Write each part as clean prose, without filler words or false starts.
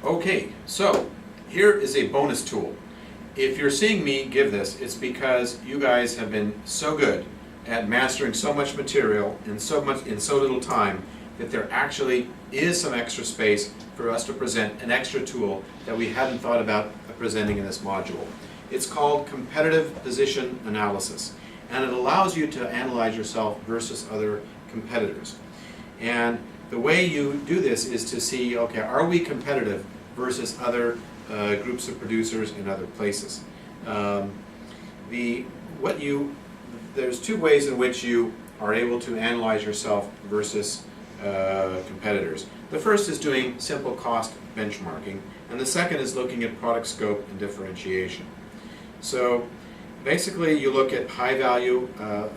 Okay, so here is a bonus tool. If you're seeing me give this, it's because you guys have been so good at mastering so much material in so little time that there actually is some extra space for us to present an extra tool that we hadn't thought about presenting in this module. It's called Competitive Position Analysis, and it allows you to analyze yourself versus other competitors. And the way you do this is to see, okay, are we competitive versus other groups of producers in other places? There's two ways in which you are able to analyze yourself versus competitors. The first is doing simple cost benchmarking, and the second is looking at product scope and differentiation. So basically you look at high value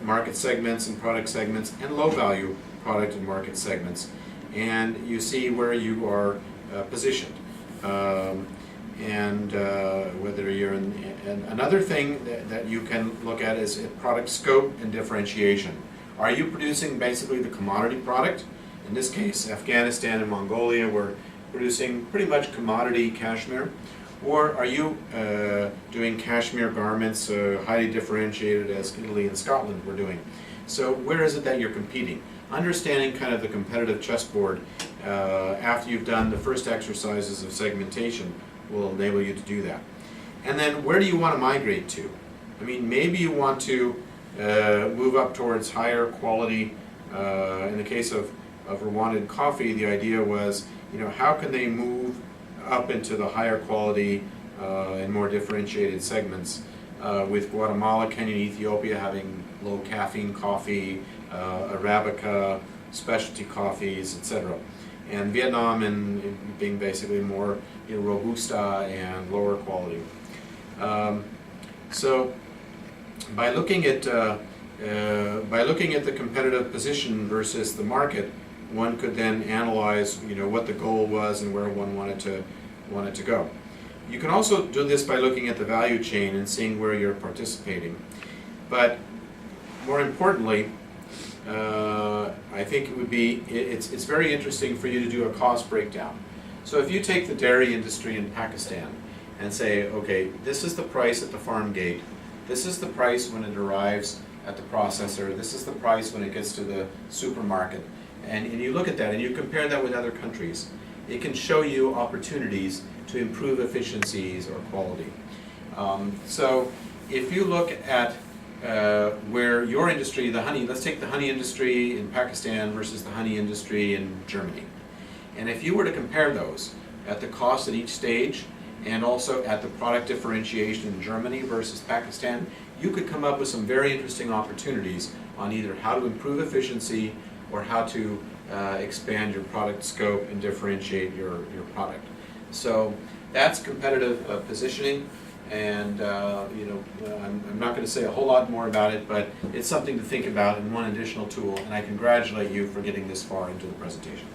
market segments and product segments and low value product and market segments, and you see where you are positioned. Whether you're in, and another thing that you can look at is product scope and differentiation. Are you producing basically the commodity product? In this case, Afghanistan and Mongolia were producing pretty much commodity cashmere. Or are you doing cashmere garments highly differentiated as Italy and Scotland were doing? So where is it that you're competing? Understanding kind of the competitive chessboard after you've done the first exercises of segmentation will enable you to do that. And then where do you want to migrate to? I mean, maybe you want to move up towards higher quality. In the case of Rwandan coffee, the idea was, how can they move up into the higher quality and more differentiated segments, with Guatemala, Kenya, and Ethiopia having low caffeine coffee, Arabica, specialty coffees, etc. And Vietnam being basically more Robusta and lower quality. So by looking at the competitive position versus the market, one could then analyze what the goal was and where one wanted to go. You can also do this by looking at the value chain and seeing where you're participating. But more importantly, I think it's very interesting for you to do a cost breakdown. So if you take the dairy industry in Pakistan and say, okay, this is the price at the farm gate, this is the price when it arrives at the processor, this is the price when it gets to the supermarket, and you look at that and you compare that with other countries, it can show you opportunities to improve efficiencies or quality. So if you look at where your industry, the honey, let's take the honey industry in Pakistan versus the honey industry in Germany. And if you were to compare those at the cost at each stage and also at the product differentiation in Germany versus Pakistan, you could come up with some very interesting opportunities on either how to improve efficiency or how to expand your product scope and differentiate your product. So that's competitive positioning. And I'm not going to say a whole lot more about it, but it's something to think about and one additional tool, and I congratulate you for getting this far into the presentation.